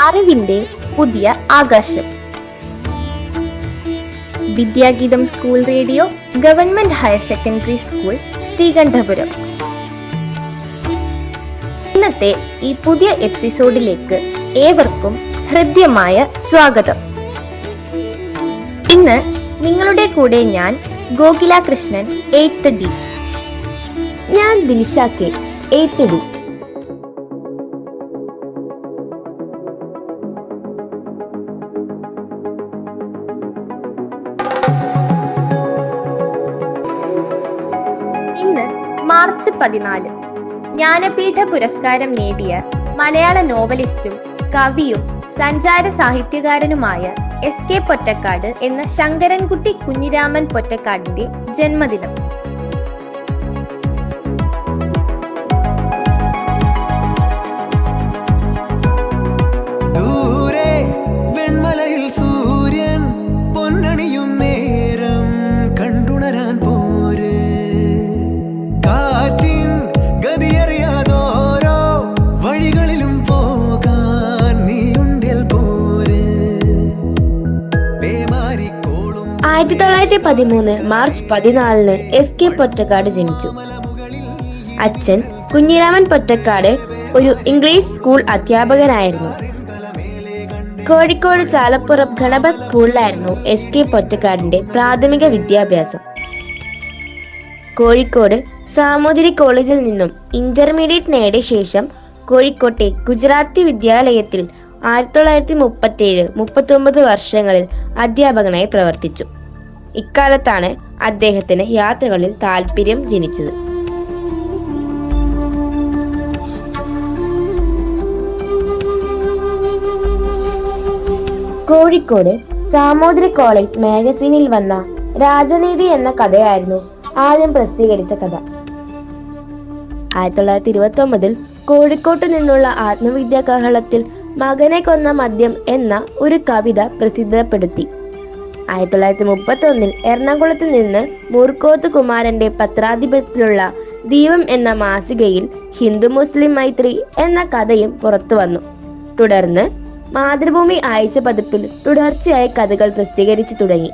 അറിവിന്റെ പുതിയ ആകാശം. Vidyageetham school radio, government higher secondary school, Sreekandapuram. ഇന്നത്തെ ഈ പുതിയ എപ്പിസോഡിലേക്ക് ഏവർക്കും ഹൃദ്യമായ സ്വാഗതം. ഇന്ന് നിങ്ങളുടെ കൂടെ ഞാൻ ഗോകുല കൃഷ്ണൻ, 8th D. ഞാൻ ദിൽഷ കെ, 8th D. ഇന്ന് മാർച്ച് 14. ജ്ഞാനപീഠ പുരസ്കാരം നേടിയ മലയാള നോവലിസ്റ്റും കവിയും സഞ്ചാര സാഹിത്യകാരനുമായ SK പൊറ്റക്കാട് എന്ന ശങ്കരൻകുട്ടി കുഞ്ഞിരാമൻ പൊറ്റക്കാടിന്റെ ജന്മദിനം. സൂര്യൻ പൊന്നണിയും നേരം കണ്ടുണരാൻ പോര്, കാറ്റിൻ ഗതിയറിയാതോരോ വഴികളിലും പോകാൻ നീയുണ്ടിൽ പോര്. 1913 മാർച്ച് 14 SK പൊറ്റക്കാട് ജനിച്ചു. അച്ഛൻ കുഞ്ഞിരാമൻ പൊറ്റക്കാട് ഒരു ഇംഗ്ലീഷ് സ്കൂൾ അധ്യാപകനായിരുന്നു. കോഴിക്കോട് ചാലപ്പുറം ഗണപത് സ്കൂളിലായിരുന്നു SK പൊറ്റക്കാടിന്റെ പ്രാഥമിക വിദ്യാഭ്യാസം. കോഴിക്കോട് സാമൂതിരി കോളേജിൽ നിന്നും ഇന്റർമീഡിയറ്റ് നേടിയ ശേഷം കോഴിക്കോട്ടെ ഗുജറാത്തി വിദ്യാലയത്തിൽ 1937-39 വർഷങ്ങളിൽ അധ്യാപകനായി പ്രവർത്തിച്ചു. ഇക്കാലത്താണ് അദ്ദേഹത്തിന് യാത്രകളിൽ താല്പര്യം ജനിച്ചത്. കോഴിക്കോട് സാമൂതിരി കോളേജ് മാഗസീനിൽ വന്ന രാജനീതി എന്ന കഥയായിരുന്നു ആദ്യം പ്രസിദ്ധീകരിച്ച കഥ. 1929 കോഴിക്കോട്ട് നിന്നുള്ള ആത്മവിദ്യാകാഹളത്തിൽ മകനെ കൊന്ന മദ്യം എന്ന ഒരു കവിത പ്രസിദ്ധപ്പെടുത്തി. 1931 എറണാകുളത്ത് നിന്ന് മൂർക്കോത്ത് കുമാരന്റെ പത്രാധിപത്യത്തിലുള്ള ദീപം എന്ന മാസികയിൽ ഹിന്ദു മുസ്ലിം മൈത്രി എന്ന കഥയും പുറത്തു വന്നു. തുടർന്ന് മാതൃഭൂമി ആഴ്ച പതിപ്പിൽ തുടർച്ചയായി കഥകൾ പ്രസിദ്ധീകരിച്ചു തുടങ്ങി.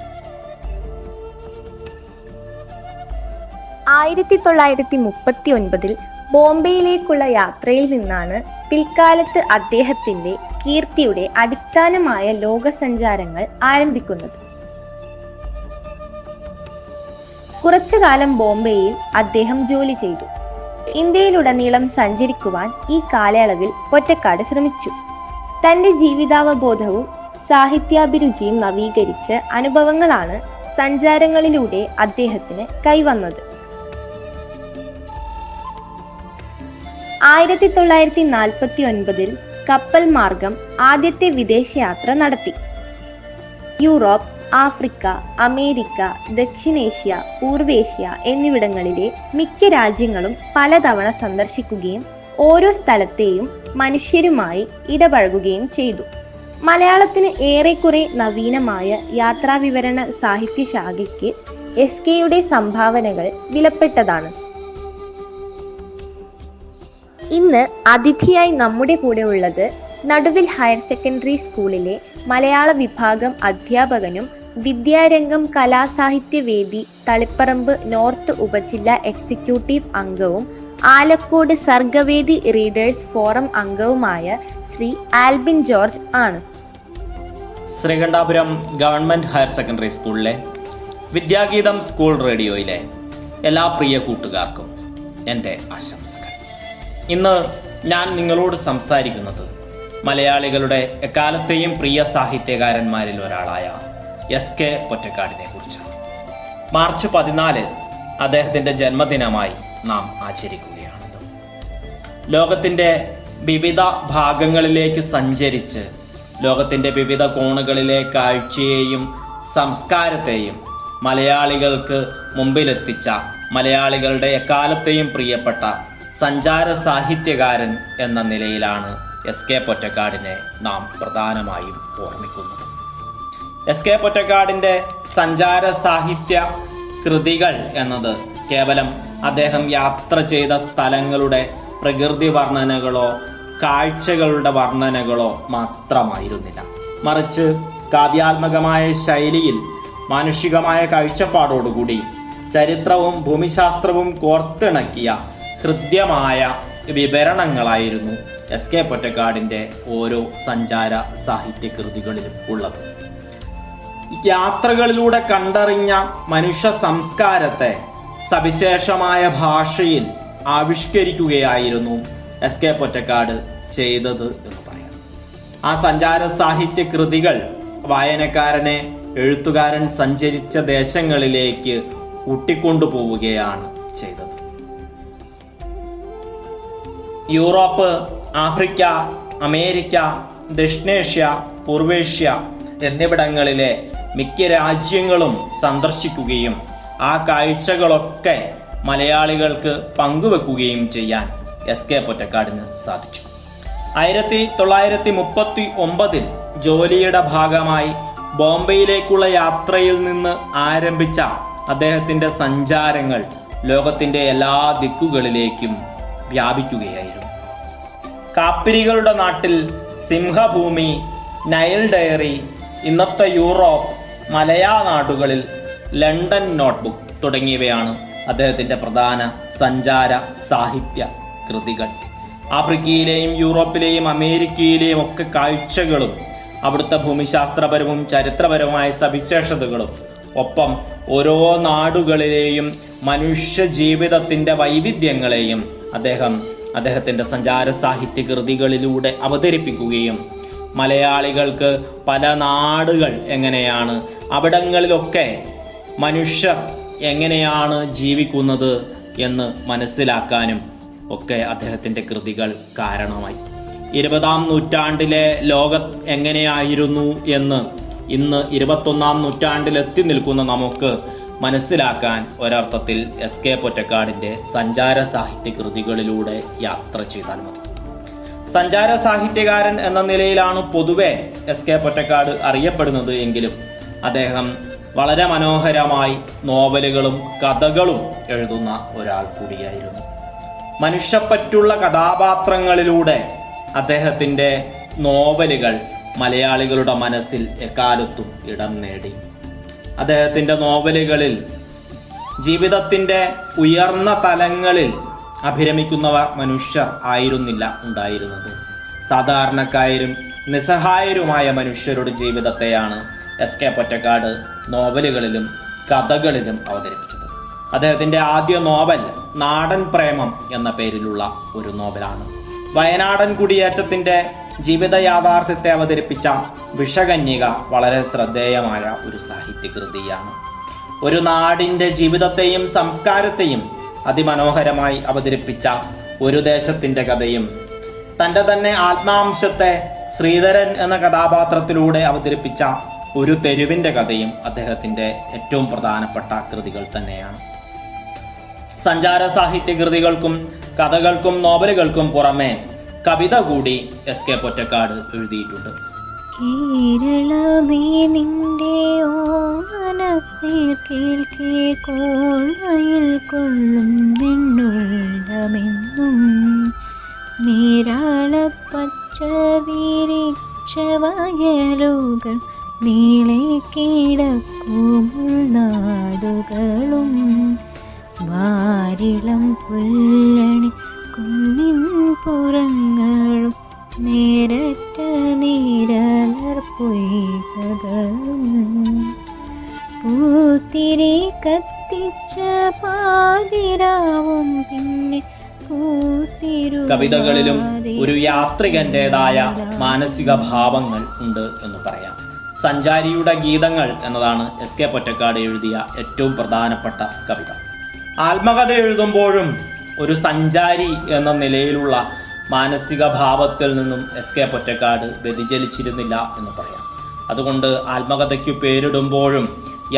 1939 ബോംബെയിലേക്കുള്ള യാത്രയിൽ നിന്നാണ് പിൽക്കാലത്ത് അദ്ദേഹത്തിന്റെ കീർത്തിയുടെ അടിസ്ഥാനമായ ലോകസഞ്ചാരങ്ങൾ ആരംഭിക്കുന്നത്. കുറച്ചുകാലം ബോംബെയിൽ അദ്ദേഹം ജോലി ചെയ്തു. ഇന്ത്യയിലുടനീളം സഞ്ചരിക്കുവാൻ ഈ കാലയളവിൽ പൊറ്റക്കാട് ശ്രമിച്ചു. തന്റെ ജീവിതാവബോധവും സാഹിത്യാഭിരുചിയും നവീകരിച്ച അനുഭവങ്ങളാണ് സഞ്ചാരങ്ങളിലൂടെ അദ്ദേഹത്തിന് കൈവന്നത്. 1949 കപ്പൽ മാർഗം ആദ്യത്തെ വിദേശയാത്ര നടത്തി. യൂറോപ്പ്, ആഫ്രിക്ക, അമേരിക്ക, ദക്ഷിണേഷ്യ, പൂർവേഷ്യ എന്നിവിടങ്ങളിലെ മിക്ക രാജ്യങ്ങളും പലതവണ സന്ദർശിക്കുകയും ഓരോ സ്ഥലത്തെയും മനുഷ്യരുമായി ഇടപഴകുകയും ചെയ്തു. മലയാളത്തിന് ഏറെക്കുറെ നവീനമായ യാത്രാവിവരണ സാഹിത്യശാഖയ്ക്ക് SKയുടെ സംഭാവനകൾ വിലപ്പെട്ടതാണ്. ഇന്ന് അതിഥിയായി നമ്മുടെ കൂടെ ഉള്ളത് നടുവിൽ ഹയർ സെക്കൻഡറി സ്കൂളിലെ മലയാള വിഭാഗം അധ്യാപകനും വിദ്യാരംഗം കലാസാഹിത്യവേദി തളിപ്പറമ്പ് നോർത്ത് ഉപജില്ല എക്സിക്യൂട്ടീവ് അംഗവും ആലക്കോട് സർഗവേദി റീഡേഴ്സ് ഫോറം അംഗവുമായ ശ്രീ ആൽബിൻ ജോർജ് ആണ്. ശ്രീകണ്ഠപുരം ഗവൺമെന്റ് ഹയർ സെക്കൻഡറി സ്കൂളിലെ വിദ്യാഗീതം സ്കൂൾ റേഡിയോയിലെ എല്ലാ പ്രിയ കൂട്ടുകാർക്കും എൻ്റെ ആശംസകൾ. ഇന്ന് ഞാൻ നിങ്ങളോട് സംസാരിക്കുന്നത് മലയാളികളുടെ എക്കാലത്തെയും പ്രിയ സാഹിത്യകാരന്മാരിൽ ഒരാളായ SK പൊറ്റക്കാടിനെ കുറിച്ചാണ്. മാർച്ച് 14 അദ്ദേഹത്തിൻ്റെ ജന്മദിനമായി നാം ആചരിക്കുകയാണല്ലോ. ലോകത്തിൻ്റെ വിവിധ ഭാഗങ്ങളിലേക്ക് സഞ്ചരിച്ച് ലോകത്തിൻ്റെ വിവിധ കോണുകളിലെ കാഴ്ചയെയും സംസ്കാരത്തെയും മലയാളികൾക്ക് മുമ്പിലെത്തിച്ച മലയാളികളുടെ എക്കാലത്തെയും പ്രിയപ്പെട്ട സഞ്ചാര സാഹിത്യകാരൻ എന്ന നിലയിലാണ് SK പൊറ്റക്കാടിനെ നാം പ്രധാനമായും ഓർമ്മിക്കുന്നത്. SK പൊറ്റക്കാടിൻ്റെ സഞ്ചാര സാഹിത്യ കൃതികൾ എന്നത് കേവലം അദ്ദേഹം യാത്ര ചെയ്ത സ്ഥലങ്ങളുടെ പ്രകൃതി വർണ്ണനകളോ കാഴ്ചകളുടെ വർണ്ണനകളോ മാത്രമായിരുന്നില്ല. മറിച്ച് കാവ്യാത്മകമായ ശൈലിയിൽ മാനുഷികമായ കാഴ്ചപ്പാടോടുകൂടി ചരിത്രവും ഭൂമിശാസ്ത്രവും കോർത്തിണക്കിയ ഹൃദ്യമായ വിവരണങ്ങളായിരുന്നു എസ്.കെ. പൊറ്റക്കാടിൻ്റെ ഓരോ സഞ്ചാര സാഹിത്യ കൃതികളിലും ഉള്ളത്. യാത്രകളിലൂടെ കണ്ടറിഞ്ഞ മനുഷ്യ സംസ്കാരത്തെ സവിശേഷമായ ഭാഷയിൽ ആവിഷ്കരിക്കുകയായിരുന്നു എസ്.കെ. പൊറ്റക്കാട് ചെയ്തത് എന്ന് പറയാം. ആ സഞ്ചാര സാഹിത്യ കൃതികൾ വായനക്കാരനെ എഴുത്തുകാരൻ സഞ്ചരിച്ച ദേശങ്ങളിലേക്ക് കൂട്ടിക്കൊണ്ടുപോവുകയാണ് ചെയ്തത്. യൂറോപ്പ്, ആഫ്രിക്ക, അമേരിക്ക, ദക്ഷിണേഷ്യ, പൂർവേഷ്യ എന്നിവിടങ്ങളിലെ മിക്ക രാജ്യങ്ങളും സന്ദർശിക്കുകയും ആ കാഴ്ചകളൊക്കെ മലയാളികൾക്ക് പങ്കുവെക്കുകയും ചെയ്യാൻ എസ്.കെ. പൊറ്റക്കാടിന് സാധിച്ചു. 1939 ജോലിയുടെ ഭാഗമായി ബോംബെയിലേക്കുള്ള യാത്രയിൽ നിന്ന് ആരംഭിച്ച അദ്ദേഹത്തിന്റെ സഞ്ചാരങ്ങൾ ലോകത്തിന്റെ എല്ലാ ദിക്കുകളിലേക്കും വ്യാപിക്കുകയായിരുന്നു. കാപ്പിരികളുടെ നാട്ടിൽ, സിംഹഭൂമി, നൈൽ ഡയറി, ഇന്നത്തെ യൂറോപ്പ്, മലയാ നാടുകളിൽ, ലണ്ടൻ നോട്ട്ബുക്ക് തുടങ്ങിയവയാണ് അദ്ദേഹത്തിന്റെ പ്രധാന സഞ്ചാര സാഹിത്യ കൃതികൾ. ആഫ്രിക്കയിലെയും യൂറോപ്പിലെയും അമേരിക്കയിലെയും ഒക്കെ കാഴ്ചകളും അവിടുത്തെ ഭൂമിശാസ്ത്രപരവും ചരിത്രപരവുമായ സവിശേഷതകളും ഒപ്പം ഓരോ നാടുകളിലെയും മനുഷ്യ ജീവിതത്തിന്റെ വൈവിധ്യങ്ങളെയും അദ്ദേഹത്തിന്റെ സഞ്ചാര സാഹിത്യ കൃതികളിലൂടെ അവതരിപ്പിക്കുകയും മലയാളികൾക്ക് പല നാടുകൾ എങ്ങനെയാണ്, അവിടങ്ങളിലൊക്കെ മനുഷ്യർ എങ്ങനെയാണ് ജീവിക്കുന്നത് എന്ന് മനസ്സിലാക്കാനും ഒക്കെ അദ്ദേഹത്തിന്റെ കൃതികൾ കാരണമായി. 20-ാം നൂറ്റാണ്ടിലെ ലോകം എങ്ങനെയായിരുന്നു എന്ന് ഇന്ന് 21-ാം നൂറ്റാണ്ടിൽ എത്തി നിൽക്കുന്ന നമുക്ക് മനസ്സിലാക്കാൻ ഒരർത്ഥത്തിൽ എസ്.കെ. പൊറ്റക്കാടിന്റെ സഞ്ചാര സാഹിത്യ കൃതികളിലൂടെ യാത്ര ചെയ്താൽ മതി. സഞ്ചാര സാഹിത്യകാരൻ എന്ന നിലയിലാണ് പൊതുവെ എസ്.കെ. പൊറ്റക്കാട് അറിയപ്പെടുന്നത് എങ്കിലും അദ്ദേഹം വളരെ മനോഹരമായി നോവലുകളും കഥകളും എഴുതുന്ന ഒരാൾ കൂടിയായിരുന്നു. മനുഷ്യപ്പറ്റുള്ള കഥാപാത്രങ്ങളിലൂടെ അദ്ദേഹത്തിന്റെ നോവലുകൾ മലയാളികളുടെ മനസ്സിൽ എക്കാലത്തും ഇടം നേടി. അദ്ദേഹത്തിന്റെ നോവലുകളിൽ ജീവിതത്തിന്റെ ഉയർന്ന തലങ്ങളിൽ അഭിരമിക്കുന്നവർ മനുഷ്യർ ആയിരുന്നില്ല ഉണ്ടായിരുന്നത്. സാധാരണക്കാരും നിസ്സഹായരുമായ മനുഷ്യരുടെ ജീവിതത്തെയാണ് എസ്.കെ. പൊറ്റക്കാട് നോവലുകളിലും കഥകളിലും അവതരിപ്പിച്ചത്. അദ്ദേഹത്തിന്റെ ആദ്യ നോവൽ നാടൻ പ്രേമം എന്ന പേരിലുള്ള ഒരു നോവലാണ്. വയനാടൻ കുടിയേറ്റത്തിന്റെ ജീവിത യാഥാർത്ഥ്യത്തെ അവതരിപ്പിച്ച വിഷകന്യക വളരെ ശ്രദ്ധേയമായ ഒരു സാഹിത്യകൃതിയാണ്. ഒരു നാടിന്റെ ജീവിതത്തെയും സംസ്കാരത്തെയും അതിമനോഹരമായി അവതരിപ്പിച്ച ഒരു ദേശത്തിന്റെ കഥയും തന്റെ തന്നെ ആത്മാംശത്തെ ശ്രീധരൻ എന്ന കഥാപാത്രത്തിലൂടെ അവതരിപ്പിച്ച ഒരു തെരുവിന്റെ കഥയും അദ്ദേഹത്തിന്റെ ഏറ്റവും പ്രധാനപ്പെട്ട കൃതികൾ തന്നെയാണ്. സഞ്ചാര സാഹിത്യ കൃതികൾക്കും കഥകൾക്കും നോവലുകൾക്കും പുറമെ കവിത കൂടി എസ്.കെ. പൊറ്റക്കാട് എഴുതിയിട്ടുണ്ട്. കേരളമേ നിന്റെ ഓമനപ്പേർ കേൾക്കേ കോൾവയിൽ കൊള്ളും വെണ്ണുള്ളമെന്നും നീരാളപ്പച്ച വിരിച്ച വയലുകൾ നീളെ കിടക്കും ഉൾനാടുകളും വാരിളം പുല്ലണി കുന്നിൻ പുറങ്ങളും നേരറ്റ നീരലർ പൊയ്കകളും പൂത്തിരി കത്തിച്ച പാതിരാവും പിന്നെ കവിതകളിലും ഒരു യാത്രികന്റേതായ മാനസിക ഭാവങ്ങൾ ഉണ്ട് എന്ന് പറയാം. സഞ്ചാരിയുടെ ഗീതങ്ങൾ എന്നതാണ് എസ്.കെ. പൊറ്റക്കാട് എഴുതിയ ഏറ്റവും പ്രധാനപ്പെട്ട കവിത. ആത്മകഥ എഴുതുമ്പോഴും ഒരു സഞ്ചാരി എന്ന നിലയിലുള്ള മാനസിക ഭാവത്തിൽ നിന്നും എസ്.കെ. പൊറ്റക്കാട് വ്യതിചലിച്ചിരുന്നില്ല എന്ന് പറയാം. അതുകൊണ്ട് ആത്മകഥയ്ക്ക് പേരിടുമ്പോഴും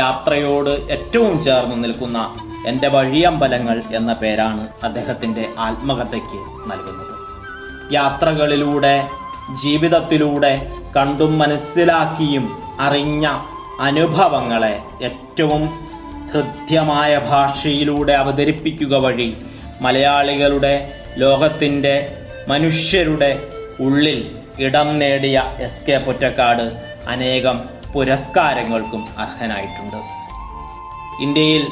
യാത്രയോട് ഏറ്റവും ചേർന്ന് നിൽക്കുന്ന എൻ്റെ വഴിയമ്പലങ്ങൾ എന്ന പേരാണ് അദ്ദേഹത്തിൻ്റെ ആത്മകഥയ്ക്ക് നൽകുന്നത്. യാത്രകളിലൂടെ, ജീവിതത്തിലൂടെ കണ്ടും മനസ്സിലാക്കിയും അറിഞ്ഞ അനുഭവങ്ങളെ ഏറ്റവും ഹൃദ്യമായ ഭാഷയിലൂടെ അവതരിപ്പിക്കുക വഴി മലയാളികളുടെ, ലോകത്തിൻ്റെ, മനുഷ്യരുടെ ഉള്ളിൽ ഇടം നേടിയ SK പൊറ്റക്കാട് അനേകം പുരസ്കാരങ്ങൾക്കും അർഹനായിട്ടുണ്ട്. ഇന്ത്യയിൽ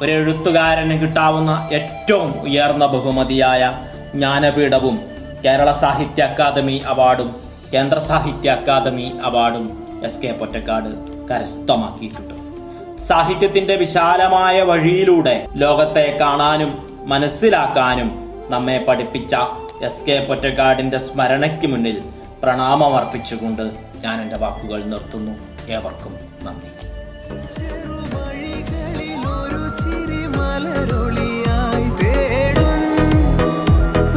ഒരു എഴുത്തുകാരന് കിട്ടാവുന്ന ഏറ്റവും ഉയർന്ന ബഹുമതിയായ ജ്ഞാനപീഠവും കേരള സാഹിത്യ അക്കാദമി അവാർഡും കേന്ദ്ര സാഹിത്യ അക്കാദമി അവാർഡും SK പൊറ്റക്കാട് കരസ്ഥമാക്കിയിട്ടുണ്ട്. സാഹിത്യത്തിന്റെ വിശാലമായ വഴിയിലൂടെ ലോകത്തെ കാണാനും മനസ്സിലാക്കാനും നമ്മെ പഠിപ്പിച്ച SK പൊറ്റക്കാടിന്റെ സ്മരണയ്ക്ക് മുന്നിൽ പ്രണാമമർപ്പിച്ചുകൊണ്ട് ഞാൻ എൻ്റെ വാക്കുകൾ നിർത്തുന്നു. ഏവർക്കും നന്ദി. ചെറുവഴികളിലൊരു ചിരിമലരൊളിയായി തേടും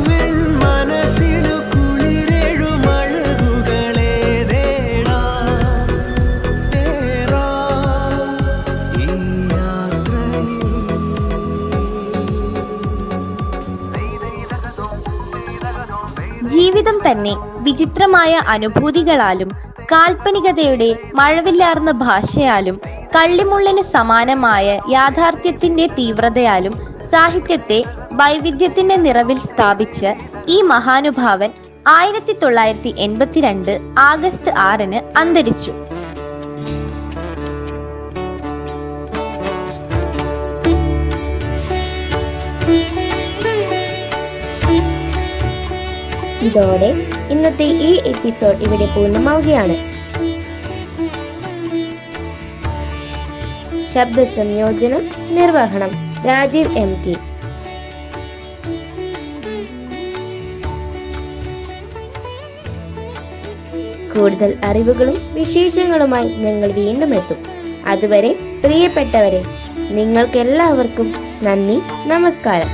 വെൺമനസ്സിനു കുളിരെഴുമഴകുകളെ തേടാം ഈ യാത്രയിൽ. ജീവിതം തന്നെ വിചിത്രമായ അനുഭൂതികളാലും കാൽപ്പനികതയുടെ മഴവില്ലാർന്ന ഭാഷയാലും കള്ളിമുള്ളിനു സമാനമായ യാഥാർത്ഥ്യത്തിന്റെ തീവ്രതയാലും സാഹിത്യത്തെ വൈവിധ്യത്തിന്റെ നിറവിൽ സ്ഥാപിച്ച് ഈ മഹാനുഭാവൻ 1982 ആഗസ്റ്റ് 6 അന്തരിച്ചു. ഇതോടെ ഇന്നത്തെ ഈ എപ്പിസോഡ് ഇവിടെ പൂർണ്ണമാവുകയാണ്. ശബ്ദ സംയോജനം നിർവഹണം രാജീവ് MT. കൂടുതൽ അറിവുകളും വിശേഷങ്ങളുമായി ഞങ്ങൾ വീണ്ടും എത്തും. അതുവരെ പ്രിയപ്പെട്ടവരെ, നിങ്ങൾക്കെല്ലാവർക്കും നന്ദി, നമസ്കാരം.